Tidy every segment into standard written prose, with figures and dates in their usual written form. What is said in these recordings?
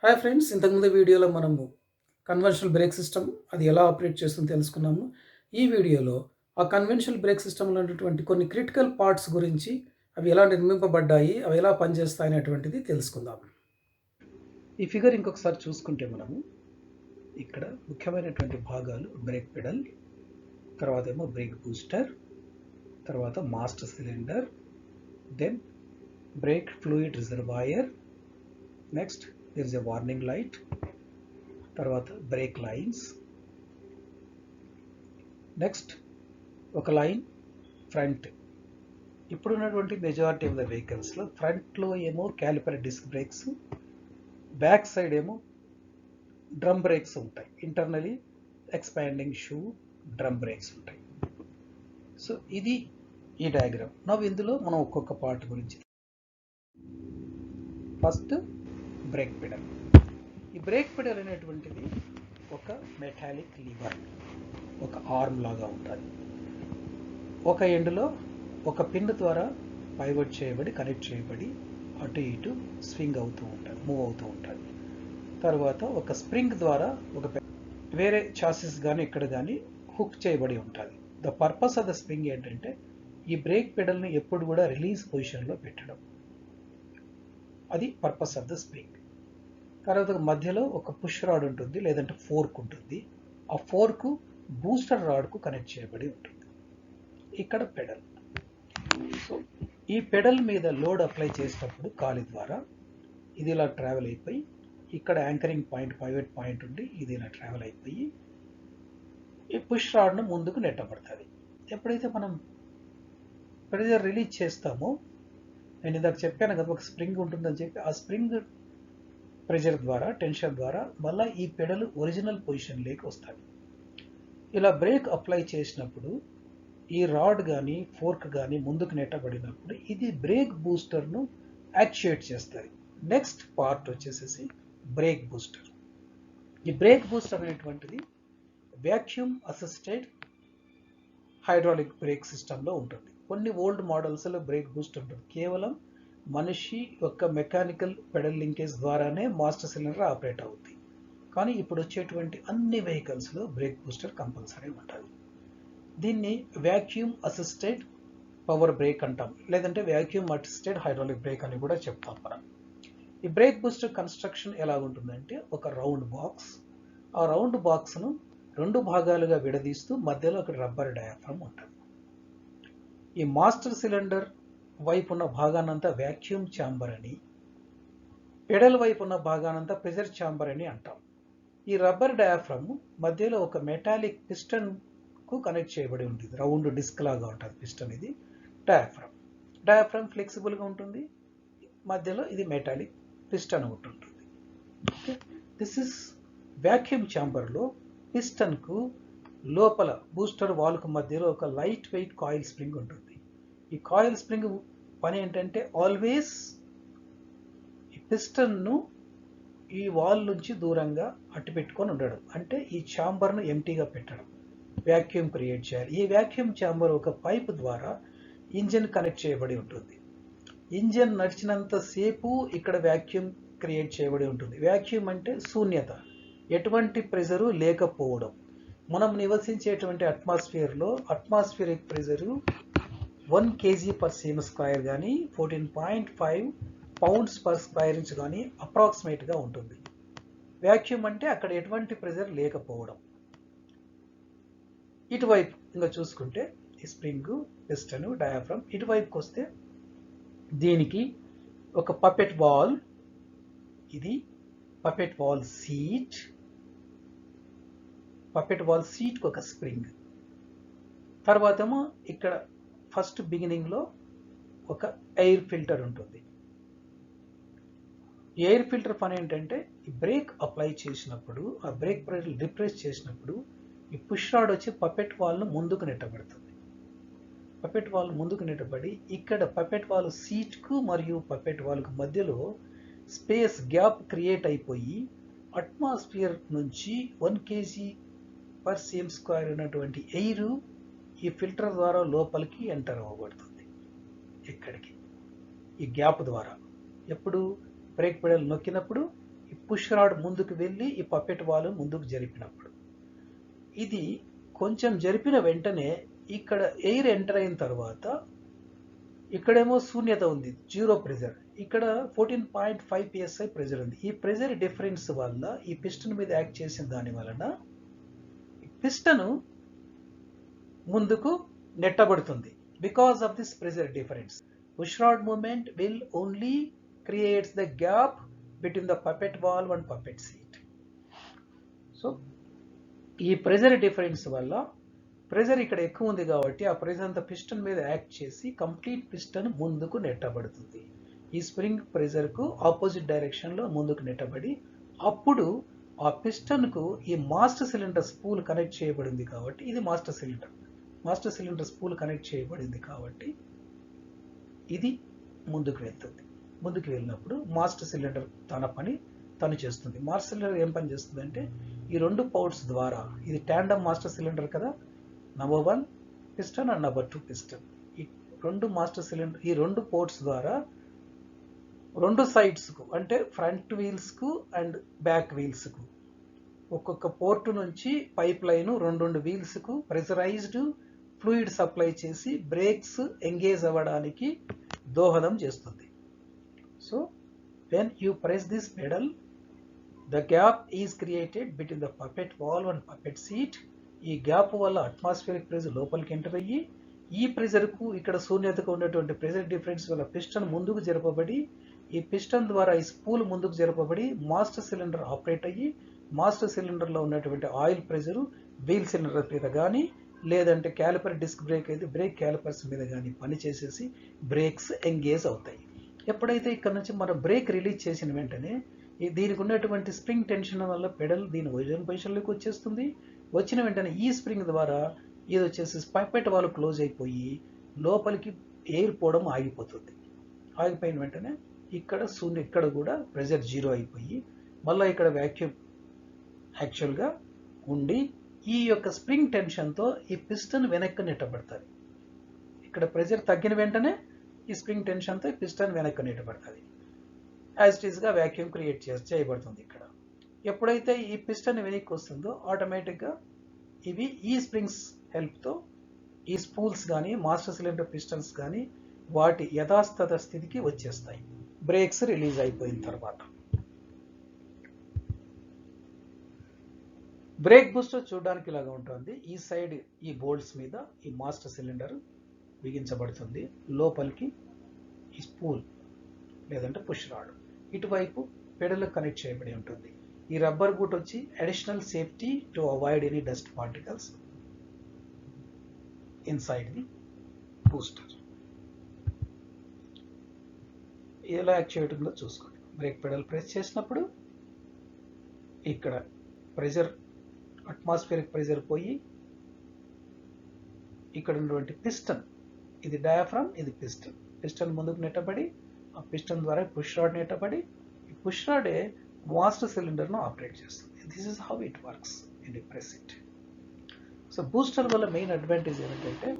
Hi friends, ఇంతకుముందు వీడియోలో మనము కన్వెన్షనల్ బ్రేక్ సిస్టమ్ అది ఎలా ఆపరేట్ చేస్తుందో తెలుసుకున్నాము. ఈ వీడియోలో ఆ కన్వెన్షనల్ బ్రేక్ సిస్టమ్లో ఉన్నటువంటి కొన్ని క్రిటికల్ పార్ట్స్ గురించి, అవి ఎలా నిర్మింపబడ్డాయి, అవి ఎలా పనిచేస్తాయి అనేటువంటిది తెలుసుకుందాం. ఈ ఫిగర్ ఇంకొకసారి చూసుకుంటే మనము ఇక్కడ ముఖ్యమైనటువంటి భాగాలు బ్రేక్ పెడల్, తర్వాత ఏమో బ్రేక్ బూస్టర్, తర్వాత master cylinder, then brake fluid reservoir, next there is a warning light, తర్వాత బ్రేక్ లైన్స్, నెక్స్ట్ ఒక లైన్ ఫ్రంట్. ఇప్పుడున్నటువంటి మెజారిటీ ఆఫ్ ద వెహికల్స్లో ఫ్రంట్లో ఏమో caliper disc brakes, back side ఏమో డ్రమ్ బ్రేక్స్ ఉంటాయి. Internally expanding shoe drum brakes ఉంటాయి. So ఇది ఈ డయాగ్రామ్. నవ్వు ఇందులో మనం ఒక్కొక్క పార్ట్ గురించి. First brake pedal. ఈ బ్రేక్ పెడల్ అనేటువంటిది ఒక మెటాలిక్ లీవర్, ఒక ఆర్మ్ లాగా ఉంటుంది. ఒక ఎండ్లో ఒక పిన్ ద్వారా పైవట్ చేయబడి కనెక్ట్ చేయబడి అటు ఇటు స్వింగ్ అవుతూ ఉంటుంది, మూవ్ అవుతూ ఉంటుంది. తర్వాత ఒక స్ప్రింగ్ ద్వారా ఒక వేరే చాసిస్ కానీ ఇక్కడ కానీ హుక్ చేయబడి ఉంటుంది. The purpose of the spring ఏంటంటే ఈ బ్రేక్ పెడల్ని ఎప్పుడు కూడా రిలీజ్ పొజిషన్లో పెట్టడం, అది పర్పస్ ఆఫ్ ద స్ప్రింగ్. తర్వాత మధ్యలో ఒక పుష్ రాడ్ ఉంటుంది, లేదంటే ఫోర్క్ ఉంటుంది. ఆ ఫోర్క్ బూస్టర్ రాడ్కు కనెక్ట్ చేయబడి ఉంటుంది. ఇక్కడ పెడల్. సో ఈ పెడల్ మీద లోడ్ అప్లై చేసేటప్పుడు కాలి ద్వారా ఇది ఇలా ట్రావెల్ అయిపోయి ఇక్కడ యాంకరింగ్ పాయింట్, పైవట్ పాయింట్ ఉండి ఇది ఇలా ట్రావెల్ అయిపోయి ఈ పుష్ రాడ్ను ముందుకు నెట్టబడుతుంది. ఎప్పుడైతే మనం ప్రెజర్ రిలీజ్ చేస్తామో, నేను ఇందాక చెప్పాను కదా ఒక స్ప్రింగ్ ఉంటుందని చెప్పి, ఆ స్ప్రింగ్ ప్రెషర్ ద్వారా, టెన్షన్ ద్వారా మళ్ళీ ఈ పెడల్ ఒరిజినల్ పొజిషన్లోకి వస్తుంది. ఇలా బ్రేక్ అప్లై చేసినప్పుడు ఈ రాడ్ కానీ ఫోర్క్ కానీ ముందుకు నెట్టబడినప్పుడు ఇది బ్రేక్ బూస్టర్ను యాక్చుయేట్ చేస్తుంది. నెక్స్ట్ పార్ట్ వచ్చేసేసి బ్రేక్ బూస్టర్. ఈ బ్రేక్ బూస్టర్ అనేటువంటిది వ్యాక్యూమ్ అసిస్టెడ్ హైడ్రాలిక్ బ్రేక్ సిస్టంలో ఉంటుంది. కొన్ని ఓల్డ్ మోడల్స్లో బ్రేక్ బూస్టర్ ఉంటుంది, కేవలం మనిషి యొక్క మెకానికల్ పెడల్ లింకేజ్ ద్వారానే మాస్టర్ సిలిండర్ ఆపరేట్ అవుతుంది. కానీ ఇప్పుడు వచ్చేటువంటి అన్ని వెహికల్స్లో బ్రేక్ బూస్టర్ కంపల్సరీ ఉంటుంది. దీన్ని వ్యాక్యూమ్ అసిస్టెడ్ పవర్ బ్రేక్ అంటాం, లేదంటే వ్యాక్యూమ్ అసిస్టెడ్ హైడ్రాలిక్ బ్రేక్ అని కూడా చెప్తాం మనం. ఈ బ్రేక్ బూస్టర్ కన్స్ట్రక్షన్ ఎలా ఉంటుందంటే ఒక రౌండ్ బాక్స్, ఆ రౌండ్ బాక్స్ను రెండు భాగాలుగా విడదీస్తూ మధ్యలో ఒక రబ్బర్ డయాఫ్రమ్ ఉంటుంది. ఈ మాస్టర్ సిలిండర్ వైపు ఉన్న భాగానంతా వ్యాక్యూమ్ ఛాంబర్ అని, పెడల్ వైపు ఉన్న భాగానంతా ప్రెషర్ ఛాంబర్ అని అంటాం. ఈ రబ్బర్ డయాఫ్రమ్ మధ్యలో ఒక మెటాలిక్ పిస్టన్ కు కనెక్ట్ చేయబడి ఉంటుంది. రౌండ్ డిస్క్ లాగా ఉంటుంది పిస్టన్. ఇది డయాఫ్రమ్. డయాఫ్రమ్ ఫ్లెక్సిబుల్గా ఉంటుంది, మధ్యలో ఇది మెటాలిక్ పిస్టన్ ఉంటుంది. దిస్ ఇస్ వ్యాక్యూమ్ ఛాంబర్లో పిస్టన్కు లోపల బూస్టర్ వాల్కు మధ్యలో ఒక లైట్ వెయిట్ కాయిల్ స్ప్రింగ్ ఉంటుంది. ఈ కాయిల్ స్ప్రింగ్ పని ఏంటంటే ఆల్వేస్ ఈ పిస్టన్ను ఈ వాల్ నుంచి దూరంగా అట్టు పెట్టుకొని ఉండడం, అంటే ఈ ఛాంబర్ను ఎంటీగా పెట్టడం, వ్యాక్యూమ్ క్రియేట్ చేయాలి. ఈ వ్యాక్యూమ్ ఛాంబర్ ఒక పైప్ ద్వారా ఇంజిన్ కనెక్ట్ చేయబడి ఉంటుంది. ఇంజిన్ నడిచినంత సేపు ఇక్కడ వ్యాక్యూమ్ క్రియేట్ చేయబడి ఉంటుంది. వ్యాక్యూమ్ అంటే శూన్యత, ఎటువంటి ప్రెజరు లేకపోవడం. మనం నివసించేటువంటి అట్మాస్ఫియర్లో అట్మాస్ఫియరిక్ ప్రెజరు 1 kg/cm² కానీ 14.5 pounds/square inch కానీ అప్రాక్సిమేట్గా ఉంటుంది. వ్యాక్యూమ్ అంటే అక్కడ ఎటువంటి ప్రెజర్ లేకపోవడం. ఇటువైపు ఇంకా చూసుకుంటే ఈ స్ప్రింగ్, పిస్టన్, డయాఫ్రమ్. ఇటువైపుకి వస్తే దీనికి ఒక పపెట్ వాల్, ఇది poppet valve seat, poppet valve సీట్కి ఒక స్ప్రింగ్. తర్వాత ఏమో ఇక్కడ ఫస్ట్ బిగినింగ్లో ఒక ఎయిర్ ఫిల్టర్ ఉంటుంది. ఈ ఎయిర్ ఫిల్టర్ పని ఏంటంటే ఈ బ్రేక్ అప్లై చేసినప్పుడు, ఆ బ్రేక్ ప్రెషర్ డిప్రెస్ చేసినప్పుడు ఈ పుష్ రాడ్ వచ్చి పపెట్ వాల్ను ముందుకు నెట్టబడుతుంది. పపెట్ వాల్ ముందుకు నెట్టబడి ఇక్కడ పపెట్ వాల్ సీట్కు మరియు పపెట్ వాల్కు మధ్యలో స్పేస్ గ్యాప్ క్రియేట్ అయిపోయి అట్మాస్ఫియర్ నుంచి 1 kg/cm² ఉన్నటువంటి ఎయిర్ ఈ ఫిల్టర్ ద్వారా లోపలికి ఎంటర్ అవ్వబడుతుంది. ఇక్కడికి ఈ గ్యాప్ ద్వారా ఎప్పుడు బ్రేక్ పెడల్ నొక్కినప్పుడు ఈ పుష్ రాడ్ ముందుకు వెళ్ళి ఈ పప్పెట్ వాల్ ముందుకు జరిపినప్పుడు, ఇది కొంచెం జరిపిన వెంటనే ఇక్కడ ఎయిర్ ఎంటర్ అయిన తర్వాత ఇక్కడేమో శూన్యత ఉంది, జీరో ప్రెజర్. ఇక్కడ 14.5 psi ప్రెజర్ ఉంది. ఈ ప్రెజర్ డిఫరెన్స్ వల్ల ఈ పిస్టన్ మీద యాక్ట్ చేసిన దాని వలన పిస్టన్ ముందుకు నెట్టబడుతుంది. Because of this pressure difference, push rod movement will only creates the gap between the poppet valve and poppet seat. So ఈ ప్రెజర్ డిఫరెన్స్ వల్ల ప్రెజర్ ఇక్కడ ఎక్కువ ఉంది కాబట్టి ఆ ప్రెజర్ అంతా పిస్టన్ మీద యాక్ట్ చేసి కంప్లీట్ పిస్టన్ ముందుకు నెట్టబడుతుంది. ఈ స్ప్రింగ్ ప్రెజర్కు ఆపోజిట్ డైరెక్షన్లో ముందుకు నెట్టబడి అప్పుడు ఆ పిస్టన్కు ఈ మాస్టర్ సిలిండర్ స్పూల్ కనెక్ట్ చేయబడింది కాబట్టి ఇది మాస్టర్ సిలిండర్ స్పూల్ కనెక్ట్ చేయబడింది కాబట్టి ఇది ముందుకు వెళ్తుంది. ముందుకు వెళ్ళినప్పుడు మాస్టర్ సిలిండర్ తన పని తను చేస్తుంది. మాస్టర్ సిలిండర్ ఏం పని చేస్తుంది అంటే ఈ రెండు పౌట్స్ ద్వారా, ఇది ట్యాండమ్ మాస్టర్ సిలిండర్ కదా, number 1 piston and number 2 piston, ఈ రెండు మాస్టర్ సిలిండర్ ఈ రెండు పోర్ట్స్ ద్వారా రెండు సైడ్స్కు అంటే ఫ్రంట్ వీల్స్కు అండ్ బ్యాక్ వీల్స్కు ఒక్కొక్క పోర్టు నుంచి పైప్ లైన్ రెండు వీల్స్కు ప్రెషరైజ్డ్ ఫ్లూయిడ్ సప్లై చేసి బ్రేక్స్ ఎంగేజ్ అవ్వడానికి దోహదం చేస్తుంది. So when you press this pedal, the gap is created between the puppet valve and puppet seat. ఈ గ్యాప్ వల్ల అట్మాస్ఫియరిక్ ప్రెజర్ లోపలికి ఎంటర్ అయ్యి ఈ ప్రెజర్కు ఇక్కడ శూన్యతకు ఉన్నటువంటి ప్రెజర్ డిఫరెన్స్ వల్ల పిస్టన్ ముందుకు జరపబడి ఈ పిస్టన్ ద్వారా ఈ స్పూల్ ముందుకు జరపబడి మాస్టర్ సిలిండర్ ఆపరేట్ అయ్యి మాస్టర్ సిలిండర్లో ఉన్నటువంటి ఆయిల్ ప్రెజరు వీల్ సిలిండర్ మీద కానీ లేదంటే క్యాలిపర్ డిస్క్ బ్రేక్ అయితే బ్రేక్ క్యాలిపర్స్ మీద కానీ పనిచేసేసి బ్రేక్స్ ఎంగేజ్ అవుతాయి. ఎప్పుడైతే ఇక్కడ నుంచి మనం బ్రేక్ రిలీజ్ చేసిన వెంటనే దీనికి ఉన్నటువంటి స్ప్రింగ్ టెన్షన్ వల్ల పెడల్ దీని ఒరిజినల్ పొజిషన్లోకి వచ్చేస్తుంది. వచ్చిన వెంటనే ఈ స్ప్రింగ్ ద్వారా ఇది వచ్చేసి పైపెట్ వాల్వ్ క్లోజ్ అయిపోయి లోపలికి ఎయిర్ పోవడం ఆగిపోతుంది. ఆగిపోయిన వెంటనే ఇక్కడ కూడా ప్రెజర్ జీరో అయిపోయి మళ్ళీ ఇక్కడ వ్యాక్యూమ్ యాక్చువల్గా ఉండి ఈ యొక్క స్ప్రింగ్ టెన్షన్తో ఈ పిస్టన్ వెనక్కి నెట్టబడుతుంది. ఇక్కడ ప్రెజర్ తగ్గిన వెంటనే ఈ స్ప్రింగ్ టెన్షన్తో పిస్టన్ వెనక్కి నెట్టబడుతుంది. యాజ్ ఇట్ ఈస్గా వ్యాక్యూమ్ క్రియేట్ చేయబడుతుంది. ఇక్కడ ఎప్పుడైతే ఈ పిస్టన్ వెనక్కి వస్తుందో ఆటోమేటిక్గా ఇవి ఈ స్ప్రింగ్స్ హెల్ప్తో ఈ స్పూల్స్ కానీ మాస్టర్ సిలిండర్ పిస్టన్స్ కానీ వాటి యథాస్థిత స్థితికి వచ్చేస్తాయి బ్రేక్స్ రిలీజ్ అయిపోయిన తర్వాత. బ్రేక్ బూస్టర్ చూడడానికి ఇలాగా ఉంటుంది. ఈ సైడ్ ఈ బోల్ట్స్ మీద ఈ మాస్టర్ సిలిండర్ బిగించబడుతుంది. లోపలికి ఈ స్పూల్ లేదంటే పుష్ రాడ్ ఇటువైపు పెడల్ కనెక్ట్ చేయబడి ఉంటుంది. ఈ రబ్బర్ బూట్ వచ్చి additional safety to avoid any dust particles inside the booster. ఎలా యాక్చువేట్ ఉందో చూసుకోండి. బ్రేక్ పెడల్ ప్రెస్ చేసినప్పుడు ఇక్కడ ప్రెజర్ అట్మాస్ఫియరిక్ ప్రెజర్ పోయి ఇక్కడ ఉన్నటువంటి పిస్టన్, ఇది డయాఫ్రామ్, ఇది పిస్టన్ ముందుకు నెట్టబడి ఆ పిస్టన్ ద్వారా పుష్ రాడ్ నెట్టబడి ఈ పుష్ రాడే మాస్టర్ సిలిండర్ను ఆపరేట్ చేస్తుంది. This is how it works in you press it. So booster వల్ల మెయిన్ అడ్వాంటేజ్ ఏంటంటే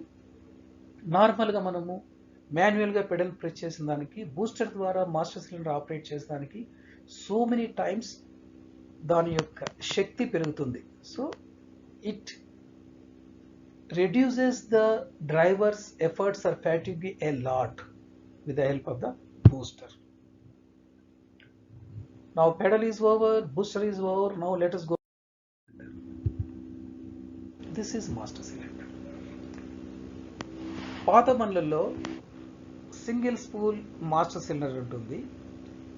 నార్మల్గా మనము మాన్యువల్గా పెడల్ ప్రెస్ చేసిన దానికి బూస్టర్ ద్వారా మాస్టర్ సిలిండర్ ఆపరేట్ చేసిన దానికి సో మెనీ టైమ్స్ దాని యొక్క శక్తి పెరుగుతుంది. So it reduces the driver's efforts or fatigue a lot with the help of the booster. Now pedal is over, booster is over. Now let us go. This is master cylinder. పాత బండ్లలో single spool master cylinder ఉంటుంది.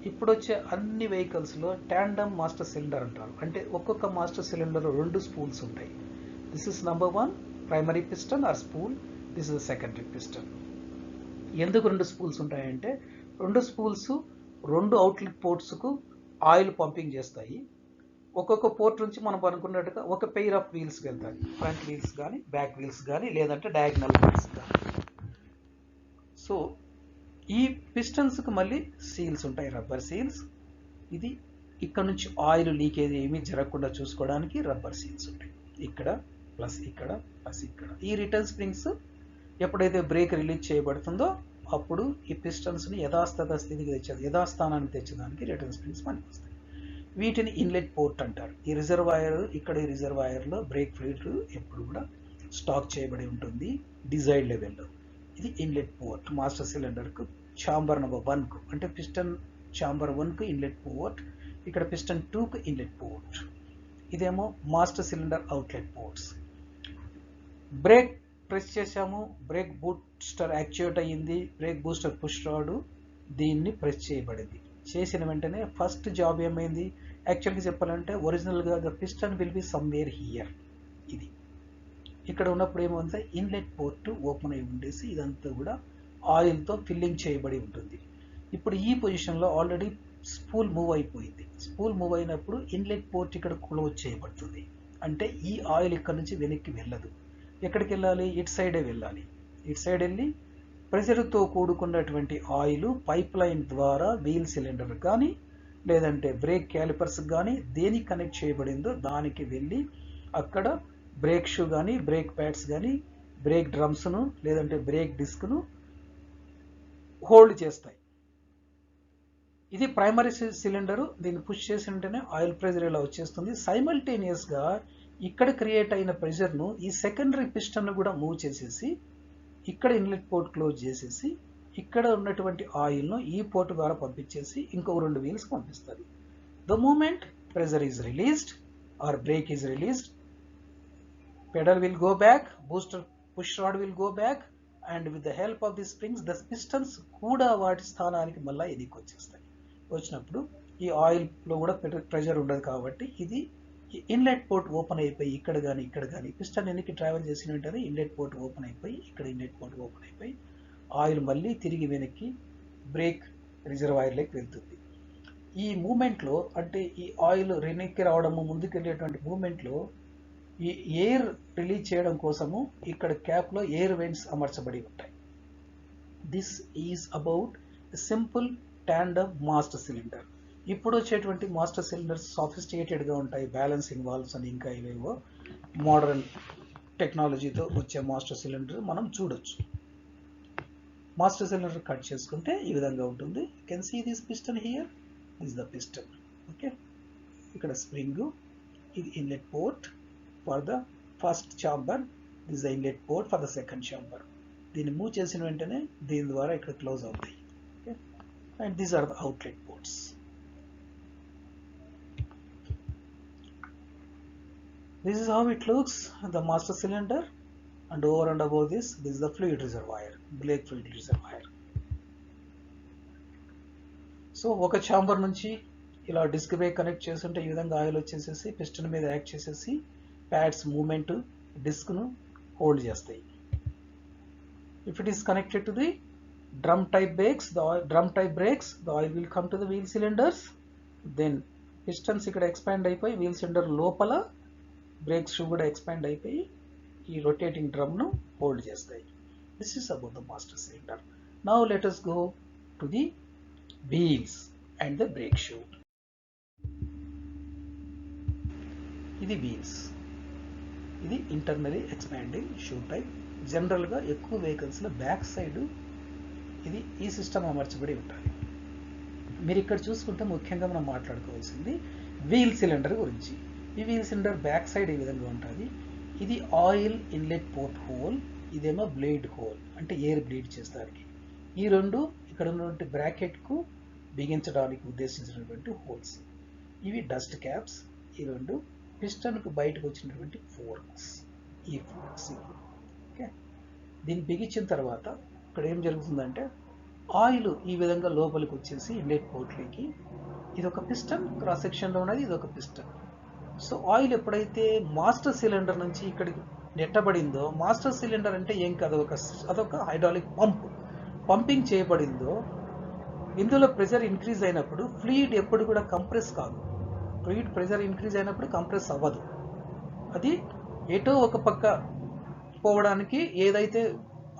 ఇప్పుడు వచ్చే అన్ని వెహికల్స్లో tandem master cylinder అంటారు. అంటే ఒక్కొక్క master cylinder రెండు spools ఉంటాయి. This is number 1 primary piston or spool, this is secondary piston. ఎందుకు రెండు స్పూల్స్ ఉంటాయంటే రెండు స్పూల్స్ రెండు అవుట్లెట్ పోర్ట్స్కు ఆయిల్ పంపింగ్ చేస్తాయి. ఒక్కొక్క పోర్ట్ నుంచి మనం అనుకున్నట్టుగా ఒక పెయిర్ ఆఫ్ వీల్స్కి వెళ్తాయి. ఫ్రంట్ వీల్స్ కానీ బ్యాక్ వీల్స్ కానీ లేదంటే డయాగ్నల్ వీల్స్ కానీ. సో ఈ పిస్టన్స్కి మళ్ళీ సీల్స్ ఉంటాయి, రబ్బర్ సీల్స్. ఇది ఇక్కడ నుంచి ఆయిల్ లీకేజ్ ఏమీ జరగకుండా చూసుకోవడానికి రబ్బర్ సీల్స్ ఉంటాయి. ఇక్కడ ప్లస్ ఇక్కడ ప్లస్ ఇక్కడ. ఈ రిటర్న్ స్ప్రింగ్స్ ఎప్పుడైతే బ్రేక్ రిలీజ్ చేయబడుతుందో అప్పుడు ఈ పిస్టన్స్ని యథాస్థానానికి తెచ్చడానికి రిటర్న్ స్ప్రింగ్స్ పనికి వస్తాయి. వీటిని ఇన్లెట్ పోర్ట్ అంటారు. ఈ రిజర్వాయర్, ఇక్కడ ఈ రిజర్వాయర్లో బ్రేక్ ఫ్లూయిడ్ ఎప్పుడు కూడా స్టాక్ చేయబడి ఉంటుంది డిజైర్డ్ లెవెల్లో. ఇది ఇన్లెట్ పోర్ట్ మాస్టర్ సిలిండర్కు ఛాంబర్ నెంబర్ 1కు, అంటే పిస్టన్ ఛాంబర్ 1కు ఇన్లెట్ పోర్ట్, ఇక్కడ పిస్టన్ 2కు ఇన్లెట్ పోర్ట్. ఇదేమో master cylinder outlet ports. Brake press చేసాము, బ్రేక్ బూస్టర్ యాక్చువేట్ అయ్యింది, బ్రేక్ బూస్టర్ పుష్ రాడ్ దీన్ని ప్రెస్ చేయబడింది. చేసిన వెంటనే ఫస్ట్ జాబ్ ఏమైంది, యాక్చువల్గా చెప్పాలంటే ఒరిజినల్గా the piston will be somewhere here. ఇది ఇక్కడ ఉన్నప్పుడు ఏమవుతుంది, ఇన్లెట్ పోర్ట్ ఓపెన్ అయి ఉండేసి ఇదంతా కూడా ఆయిల్తో ఫిల్లింగ్ చేయబడి ఉంటుంది. ఇప్పుడు ఈ పొజిషన్లో ఆల్రెడీ స్పూల్ మూవ్ అయిపోయింది. స్పూల్ మూవ్ అయినప్పుడు ఇన్లెట్ పోర్ట్ ఇక్కడ క్లోజ్ చేయబడుతుంది. అంటే ఈ ఆయిల్ ఇక్కడ నుంచి వెనక్కి వెళ్ళదు. ఎక్కడికి వెళ్ళాలి, ఇటు సైడే వెళ్ళాలి. ఇటు సైడ్ వెళ్ళి ప్రెషర్తో కూడుకున్నటువంటి ఆయిల్ పైప్ లైన్ ద్వారా వీల్ సిలిండర్ కానీ లేదంటే బ్రేక్ క్యాలిపర్స్ కానీ దేనికి కనెక్ట్ చేయబడిందో దానికి వెళ్ళి అక్కడ బ్రేక్ షూ కానీ బ్రేక్ ప్యాడ్స్ కానీ బ్రేక్ డ్రమ్స్ను లేదంటే బ్రేక్ డిస్క్ను హోల్డ్ చేస్తాయి. ఇది ప్రైమరీ సిలిండరు. దీన్ని పుష్ చేసిన వెంటనే ఆయిల్ ప్రెషర్ ఇలా వచ్చేస్తుంది. సైమల్టేనియస్గా ఇక్కడ క్రియేట్ అయిన ప్రెషర్ను ఈ సెకండరీ పిస్టన్ను కూడా మూవ్ చేసేసి ఇక్కడ ఇన్లెట్ పోర్ట్ క్లోజ్ చేసేసి ఇక్కడ ఉన్నటువంటి ఆయిల్ను ఈ పోర్ట్ ద్వారా పంపించేసి ఇంకో 2 వీల్స్ పంపిస్తుంది. The moment pressure is released or brake is released, pedal will go back, booster push rod will go back, and with the help of the springs the pistons కూడా వాటి స్థానానికి మళ్ళీ ఎదికి వచ్చేస్తాయి. వచ్చినప్పుడు ఈ ఆయిల్లో కూడా ప్రెషర్ ఉండదు కాబట్టి ఇది ఇన్లెట్ పోర్ట్ ఓపెన్ అయిపోయి ఇక్కడ కానీ పిస్టన్ వెనక్కి ట్రావెల్ చేసిన వెంటనే ఇన్లెట్ పోర్ట్ ఓపెన్ అయిపోయి ఇక్కడ ఇన్లెట్ పోర్ట్ ఓపెన్ అయిపోయి ఆయిల్ మళ్ళీ తిరిగి వెనక్కి బ్రేక్ రిజర్వాయర్లోకి వెళ్తుంది. ఈ మూమెంట్లో అంటే ఈ ఆయిల్ వెనక్కి రావడము ముందుకు వెళ్ళేటువంటి మూమెంట్లో ఈ ఎయిర్ రిలీజ్ చేయడం కోసము ఇక్కడ క్యాప్లో ఎయిర్ వెంట్స్ అమర్చబడి ఉంటాయి. This is about simple tandem master cylinder. ఇప్పుడు వచ్చేటువంటి మాస్టర్ సిలిండర్స్ సాఫిస్టికేటెడ్గా ఉంటాయి, బ్యాలెన్సింగ్ వాల్వ్స్ అని ఇంకా ఇవేవో మోడర్న్ టెక్నాలజీతో వచ్చే మాస్టర్ సిలిండర్ మనం చూడొచ్చు. మాస్టర్ సిలిండర్ కట్ చేసుకుంటే ఈ విధంగా ఉంటుంది. You can see this piston here, this the piston. Okay, ఇక్కడ స్ప్రింగ్, ఇది inlet port for the first chamber, this the inlet port for the second chamber. దీన్ని మూవ్ చేసిన వెంటనే దీని ద్వారా ఇక్కడ క్లోజ్ అవుతాయి. Okay, and these are the outlet ports. This is how it looks, the master cylinder, and over and above this is the fluid reservoir, brake fluid reservoir. So ఒక chamber నుంచి ఇలా disc brake connect చేస్తుంటే ఈ విధంగా oil వచ్చేసేసి piston మీద act చేసేసి pods moment డిస్క్ను hold చేస్తాయి. If it is connected to the drum type brakes, the oil will come to the wheel cylinders, then pistons ఇక్కడ ఎక్స్పాండ్ అయిపోయి wheel cylinder లోపల బ్రేక్స్ షూ కూడా ఎక్స్పాండ్ అయిపోయి ఈ రొటేటింగ్ డ్రమ్ను హోల్డ్ చేస్తాయి. This is about the master cylinder. Now let us go to the wheels and the brake shoe. ఇది wheels, ఇది internally expanding shoe type. జనరల్గా ఎక్కువ వెహికల్స్లో బ్యాక్ సైడ్ ఇది ఈ సిస్టమ్ అమర్చబడి ఉంటుంది. మీరు ఇక్కడ చూసుకుంటే ముఖ్యంగా మనం మాట్లాడుకోవాల్సింది వీల్ సిలిండర్ గురించి. ఈ వీల్ సిలిండర్ బ్యాక్ సైడ్ ఈ విధంగా ఉంటుంది. ఇది ఆయిల్ ఇన్లెట్ పోర్ట్ హోల్, ఇదేమో బ్లేడ్ హోల్, అంటే ఎయిర్ బ్లీడ్ చేస్తానికి. ఈ రెండు ఇక్కడ ఉన్నటువంటి బ్రాకెట్కు బిగించడానికి ఉద్దేశించినటువంటి హోల్స్. ఇవి డస్ట్ క్యాప్స్. ఈ రెండు పిస్టన్కు బయటకు వచ్చినటువంటి ఫోర్క్స్, ఈ ఫోర్క్స్. ఓకే, దీన్ని బిగించిన తర్వాత ఇక్కడ ఏం జరుగుతుందంటే ఆయిల్ ఈ విధంగా లోపలికి వచ్చేసి ఇన్లెట్ పోర్ట్లోకి, ఇది ఒక పిస్టన్ క్రాస్ సెక్షన్లో ఉన్నది, ఇది ఒక పిస్టన్. సో ఆయిల్ ఎప్పుడైతే మాస్టర్ సిలిండర్ నుంచి ఇక్కడికి నెట్టబడిందో, మాస్టర్ సిలిండర్ అంటే ఏం కాదు, అదొక హైడ్రాలిక్ పంపింగ్ చేయబడిందో, ఇందులో ప్రెషర్ ఇంక్రీజ్ అయినప్పుడు ఫ్లూయిడ్ ఎప్పుడు కూడా కంప్రెస్ కాదు. ఫ్లూయిడ్ ప్రెషర్ ఇంక్రీజ్ అయినప్పుడు కంప్రెస్ అవ్వదు. అది ఎటో ఒక పక్క పోవడానికి ఏదైతే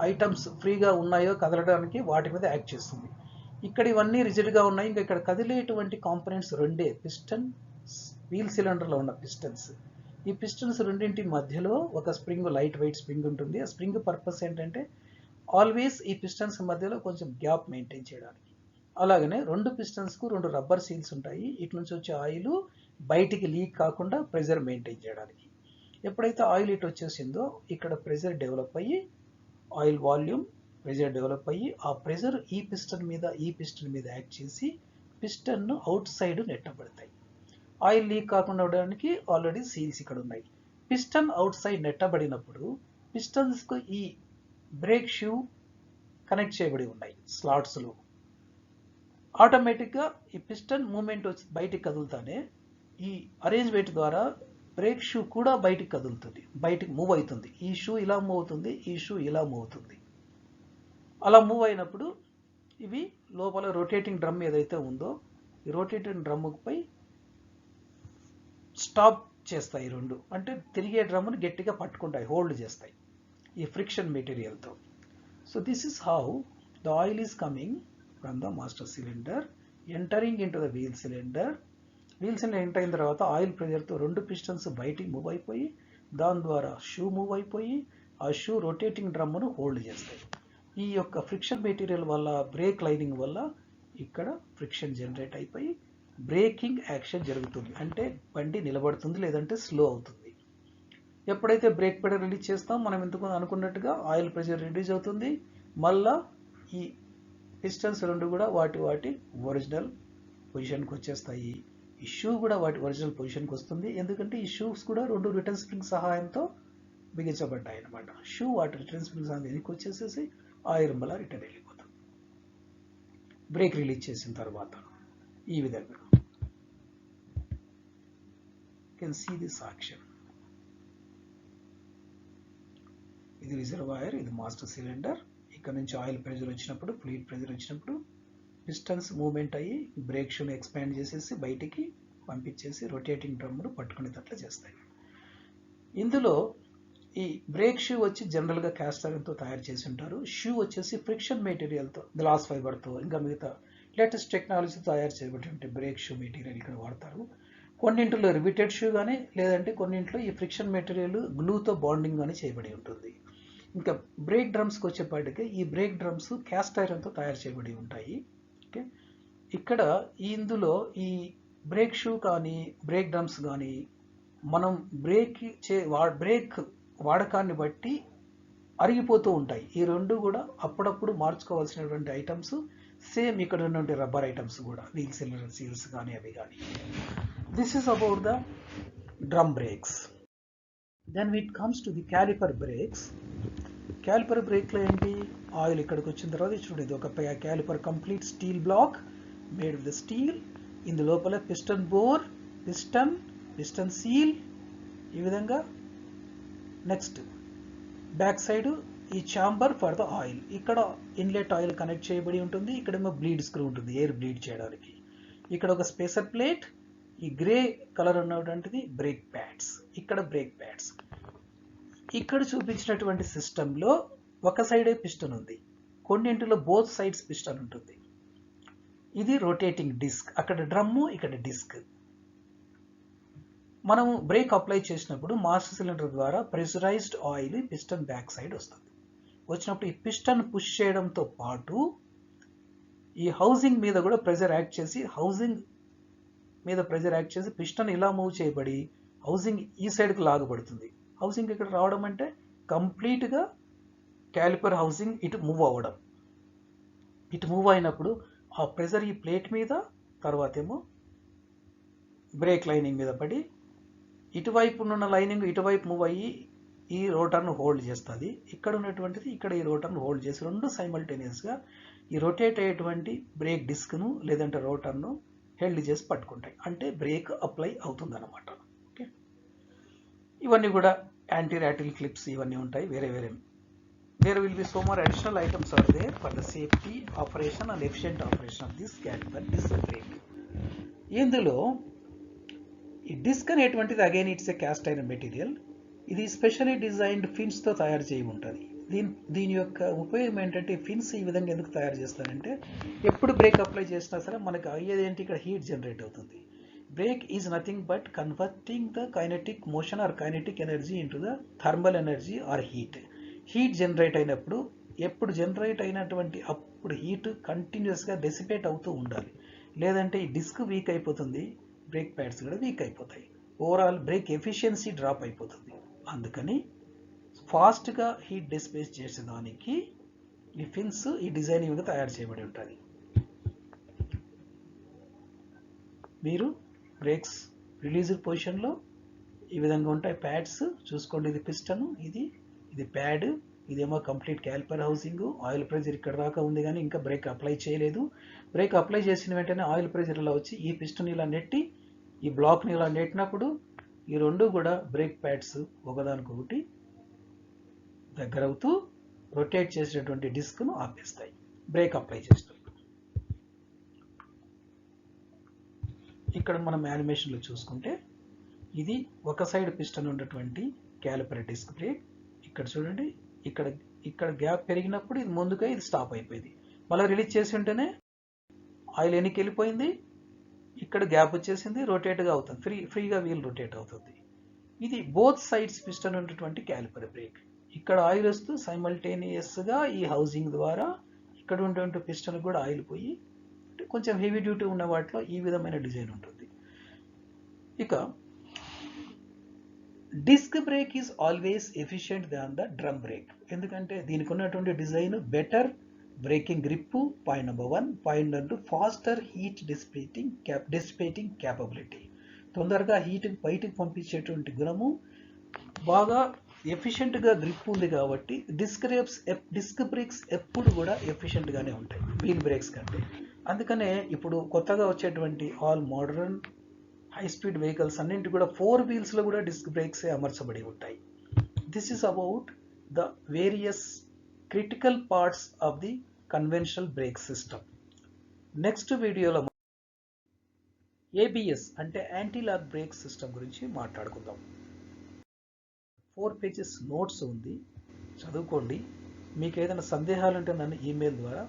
ఐటమ్స్ ఫ్రీగా ఉన్నాయో కదలడానికి వాటి మీద యాక్ట్ చేస్తుంది. ఇక్కడ ఇవన్నీ రిజిడ్గా ఉన్నాయి. ఇంకా ఇక్కడ కదిలేటువంటి కాంపోనెంట్స్ రెండే, పిస్టన్, వీల్ సిలిండర్లో ఉన్న పిస్టన్స్. ఈ పిస్టన్స్ రెండింటి మధ్యలో ఒక స్ప్రింగ్, లైట్ వెయిట్ స్ప్రింగ్ ఉంటుంది. ఆ స్ప్రింగ్ పర్పస్ ఏంటంటే ఆల్వేస్ ఈ పిస్టన్స్ మధ్యలో కొంచెం గ్యాప్ మెయింటైన్ చేయడానికి. అలాగనే 2 పిస్టన్స్కు 2 రబ్బర్ సీల్స్ ఉంటాయి. ఇటు నుంచి వచ్చే ఆయిల్ బయటికి లీక్ కాకుండా ప్రెజర్ మెయింటైన్ చేయడానికి. ఎప్పుడైతే ఆయిల్ ఇటు వచ్చేసిందో ఇక్కడ ప్రెజర్ డెవలప్ అయ్యి ఆయిల్ వాల్యూమ్ ప్రెజర్ డెవలప్ అయ్యి ఆ ప్రెజర్ ఈ పిస్టన్ మీద యాక్ట్ చేసి పిస్టన్ను అవుట్ సైడ్ నెట్టబడతాయి. ఆయిల్ లీక్ కాకుండా ఉండడానికి ఆల్రెడీ సీల్స్ ఇక్కడ ఉన్నాయి. పిస్టన్ అవుట్ సైడ్ నెట్టబడినప్పుడు పిస్టన్స్కు ఈ బ్రేక్ షూ కనెక్ట్ చేయబడి ఉన్నాయి స్లాట్స్లో. ఆటోమేటిక్గా ఈ పిస్టన్ మూమెంట్ వచ్చి బయటికి కదులుతానే ఈ అరేంజ్మెంట్ ద్వారా బ్రేక్ షూ కూడా బయటికి కదులుతుంది, బయటికి మూవ్ అవుతుంది. ఈ షూ ఇలా మూవ్ అవుతుంది, ఈ షూ ఇలా మూవ్ అవుతుంది. అలా మూవ్ అయినప్పుడు ఇవి లోపల రొటేటింగ్ డ్రమ్ ఏదైతే ఉందో ఈ రొటేటింగ్ డ్రమ్పై స్టాప్ చేస్తాయి. 2 అంటే తిరిగే డ్రమ్ను గట్టిగా పట్టుకుంటాయి, హోల్డ్ చేస్తాయి ఈ ఫ్రిక్షన్ మెటీరియల్తో. So this is how the oil is coming from the master cylinder entering into the wheel cylinder. Wheel cylinder enter అయిన తర్వాత ఆయిల్ ప్రెజర్తో 2 పిస్టన్స్ బయటికి మూవ్ అయిపోయి దాని ద్వారా షూ మూవ్ అయిపోయి ఆ షూ రొటేటింగ్ డ్రమ్ను హోల్డ్ చేస్తాయి. ఈ యొక్క ఫ్రిక్షన్ మెటీరియల్ వల్ల బ్రేక్ లైనింగ్ వల్ల ఇక్కడ ఫ్రిక్షన్ జనరేట్ అయిపోయి బ్రేకింగ్ యాక్షన్ జరుగుతుంది. అంటే బండి నిలబడుతుంది లేదంటే స్లో అవుతుంది. ఎప్పుడైతే బ్రేక్ పెడల్ రిలీజ్ చేస్తాం మనం ఎందుకు అనుకున్నట్టుగా ఆయిల్ ప్రెషర్ రిడ్యూస్ అవుతుంది. మళ్ళా ఈ పిస్టన్స్ 2 కూడా వాటి ఒరిజినల్ పొజిషన్కి వచ్చేస్తాయి. ఈ షూ కూడా వాటి ఒరిజినల్ పొజిషన్కి వస్తుంది. ఎందుకంటే ఈ షూస్ కూడా 2 రిటర్న్ స్ప్రింగ్ సహాయంతో బిగించబడ్డాయి అన్నమాట. షూ వాటి రిటర్న్ స్ప్రింగ్ సహాయం వెనక్కి వచ్చేసేసి ఆయిల్ మళ్ళీ రిటర్న్ వెళ్ళిపోతుంది బ్రేక్ రిలీజ్ చేసిన తర్వాత. ఈ విధంగా కెన్ సీ దిస్ యాక్షన్. ఇది రిజర్వాయర్, ఇది మాస్టర్ సిలిండర్. ఇక్కడ నుంచి ఆయిల్ ప్రెజర్ వచ్చినప్పుడు ఫ్లూయిడ్ ప్రెజర్ వచ్చినప్పుడు పిస్టన్స్ మూవ్మెంట్ అయ్యి బ్రేక్ షూని ఎక్స్పాండ్ చేసేసి బయటికి పంపించేసి రొటేటింగ్ డ్రమ్ను పట్టుకునేటట్లు చేస్తాయి. ఇందులో ఈ బ్రేక్ షూ వచ్చి జనరల్గా క్యాస్ట్ ఐరన్తో తయారు చేసి ఉంటారు. షూ వచ్చేసి ఫ్రిక్షన్ మెటీరియల్తో గ్లాస్ ఫైబర్తో ఇంకా మిగతా లేటెస్ట్ టెక్నాలజీతో తయారు చేయబడినటువంటి బ్రేక్ షూ మెటీరియల్ ఇక్కడ వాడతారు. కొన్నింటిలో రివిటెడ్ షూ కానీ లేదంటే కొన్నింటిలో ఈ ఫ్రిక్షన్ మెటీరియల్ గ్లూతో బాండింగ్ కానీ చేయబడి ఉంటుంది. ఇంకా బ్రేక్ డ్రమ్స్కి వచ్చేపాటికి ఈ బ్రేక్ డ్రమ్స్ క్యాస్ట్ ఐరన్తో తయారు చేయబడి ఉంటాయి. ఓకే, ఇక్కడ ఇందులో ఈ బ్రేక్ షూ కానీ బ్రేక్ డ్రమ్స్ కానీ మనం బ్రేక్ వాడకాన్ని బట్టి అరిగిపోతూ ఉంటాయి. ఈ 2 కూడా అప్పుడప్పుడు మార్చుకోవాల్సినటువంటి ఐటమ్స్. సేమ్ ఇక్కడ ఉన్నటువంటి రబ్బర్ ఐటమ్స్ కూడా వీల్ సిలిండర్ సీల్స్ కానీ అవి కానీ. This is about the drum brakes. Then it comes to the caliper brakes. Caliper బ్రేక్లో ఏంటి, ఆయిల్ ఇక్కడికి వచ్చిన తర్వాత చూడండి ఒక caliper complete steel block made with the steel. ఇందు లోపల పిస్టన్ బోర్, పిస్టన్ సీల్ ఈ విధంగా. నెక్స్ట్ బ్యాక్ సైడ్ ఈ ఛాంబర్ ఫర్ ద ఆయిల్. ఇక్కడ ఇన్లెట్ ఆయిల్ కనెక్ట్ చేయబడి ఉంటుంది. ఇక్కడేమో బ్లీడ్ స్క్రూ ఉంటుంది ఎయిర్ బ్లీడ్ చేయడానికి. ఇక్కడ ఒక స్పేసర్ ప్లేట్, ఈ గ్రే కలర్ ఉన్నటువంటిది బ్రేక్ ప్యాడ్స్. ఇక్కడ బ్రేక్ ప్యాడ్స్. ఇక్కడ చూపించినటువంటి సిస్టంలో ఒక సైడే పిస్టన్ ఉంది, కొన్నింటిలో బోత్ సైడ్స్ పిస్టన్ ఉంటుంది. ఇది రొటేటింగ్ డిస్క్, అక్కడ డ్రమ్ము ఇక్కడ డిస్క్. మనము బ్రేక్ అప్లై చేసినప్పుడు మాస్టర్ సిలిండర్ ద్వారా pressurised oil piston back side వస్తుంది. వచ్చినప్పుడు ఈ పిస్టన్ పుష్ చేయడంతో పాటు ఈ హౌసింగ్ మీద కూడా ప్రెషర్ యాక్ట్ చేసి పిస్టన్ ఇలా మూవ్ చేయబడి హౌసింగ్ ఈ సైడ్కి లాగబడుతుంది. హౌసింగ్ ఇక్కడ రావడం అంటే కంప్లీట్గా క్యాలిపర్ హౌసింగ్ ఇటు మూవ్ అవ్వడం. ఇటు మూవ్ అయినప్పుడు ఆ ప్రెషర్ ఈ ప్లేట్ మీద, తర్వాత ఏమో బ్రేక్ లైనింగ్ మీద పడి ఇటువైపు ఉన్న లైనింగ్ ఇటువైపు మూవ్ అయ్యి ఈ రోటర్ను హోల్డ్ చేస్తుంది. ఇక్కడ ఉన్నటువంటిది ఇక్కడ ఈ రోటర్ను హోల్డ్ చేసి 2 సైమల్టేనియస్గా ఈ రొటేట్ అయ్యేటువంటి బ్రేక్ డిస్క్ను లేదంటే రోటర్ను హెల్డ్ చేసి పట్టుకుంటాయి. అంటే బ్రేక్ అప్లై అవుతుంది అన్నమాట. ఓకే, ఇవన్నీ కూడా యాంటీ రాటిల్ క్లిప్స్ ఇవన్నీ ఉంటాయి. There will be so more additional items are there for the safety operation and efficient operation of this caliper disc brake. ఇందులో ఈ డిస్క్ అనేటువంటిది again it's a cast iron material. ఇది specially designed ఫిన్స్తో తయారు చేయి ఉంటుంది. దీని యొక్క ఉపయోగం ఏంటంటే ఫిన్స్ ఈ విధంగా ఎందుకు తయారు చేస్తారంటే ఎప్పుడు బ్రేక్ అప్లై చేసినా సరే మనకు అయ్యేది ఏంటి, ఇక్కడ హీట్ జనరేట్ అవుతుంది. Brake is nothing but converting the kinetic motion or kinetic energy into the thermal energy or heat. Heat generate అయినప్పుడు ఎప్పుడు జనరేట్ అయినటువంటి అప్పుడు హీట్ కంటిన్యూస్గా డెసిపేట్ అవుతూ ఉండాలి. లేదంటే ఈ డిస్క్ వీక్ అయిపోతుంది, బ్రేక్ ప్యాడ్స్ కూడా వీక్ అయిపోతాయి, ఓవరాల్ బ్రేక్ ఎఫిషియన్సీ డ్రాప్ అయిపోతుంది. అందుకని ఫాస్ట్గా హీట్ డిస్పేస్ చేసేదానికి ఈ ఫిన్స్ ఈ డిజైనింగ్గా తయారు చేయబడి ఉంటుంది. మీరు బ్రేక్స్ రిలీజ్డ్ పొజిషన్లో ఈ విధంగా ఉంటాయి ప్యాడ్స్ చూసుకోండి. ఇది పిస్టన్, ఇది ప్యాడ్, ఇదేమో complete calliper housing. Oil pressure ఇక్కడ దాకా ఉంది కానీ ఇంకా బ్రేక్ అప్లై చేయలేదు. బ్రేక్ అప్లై చేసిన వెంటనే ఆయిల్ ప్రెజర్ ఇలా వచ్చి ఈ పిస్టన్ ఇలా నెట్టి ఈ బ్లాక్ని ఇలా నెట్టినప్పుడు ఈ రెండు కూడా బ్రేక్ ప్యాడ్స్ ఒకదానికొకటి దగ్గర అవుతూ రొటేట్ చేసేటువంటి డిస్క్ను ఆపేస్తాయి బ్రేక్ అప్లై చేస్తాయి. ఇక్కడ మనం యానిమేషన్లో చూసుకుంటే ఇది ఒక సైడ్ పిస్టన్ ఉన్నటువంటి క్యాలిపర్ డిస్క్ బ్రేక్. ఇక్కడ చూడండి, ఇక్కడ గ్యాప్ పెరిగినప్పుడు ఇది ముందుగా ఇది స్టాప్ అయిపోయింది. మళ్ళీ రిలీజ్ చేసి ఉంటేనే ఆయిల్ ఎన్నికి వెళ్ళిపోయింది, ఇక్కడ గ్యాప్ వచ్చేసింది, రొటేట్గా అవుతుంది, ఫ్రీగా వీల్ రొటేట్ అవుతుంది. ఇది బోత్ సైడ్స్ పిస్టన్ ఉన్నటువంటి క్యాలిపర్ బ్రేక్. ఇక్కడ ఆయిల్ వస్తూ సైమల్టేనియస్గా ఈ హౌసింగ్ ద్వారా ఇక్కడ ఉన్నటువంటి పిస్టన్ కూడా ఆయిల్ పోయి కొంచెం హెవీ డ్యూటీ ఉన్న వాటిలో ఈ విధమైన డిజైన్ ఉంటుంది. ఇక disc brake is always efficient than the drum brake. ఎందుకంటే దీనికి ఉన్నటువంటి design better braking grip, point number 1. Point number 2, faster heat dissipating capability. తొందరగా హీట్ బయటకు పంపించేటువంటి గుణము, బాగా ఎఫిషియెంట్గా గ్రిప్ ఉంది కాబట్టి డిస్క్ బ్రేక్స్ ఎప్పుడు కూడా ఎఫిషియెంట్గానే ఉంటాయి వీల్ బ్రేక్స్ కంటే. అందుకనే ఇప్పుడు కొత్తగా వచ్చేటువంటి all modern high speed vehicles అన్నింటి కూడా 4 వీల్స్లో కూడా డిస్క్ బ్రేక్సే అమర్చబడి ఉంటాయి. This is about the various critical parts of the conventional break system. Next వీడియోలో ఏబిఎస్ అంటే యాంటీ లాక్ బ్రేక్ సిస్టమ్ గురించి మాట్లాడుకుందాం. 4 పేజెస్ నోట్స్ ఉంది, చదువుకోండి. మీకు ఏదైనా సందేహాలు ఉంటే నన్ను ఈమెయిల్ ద్వారా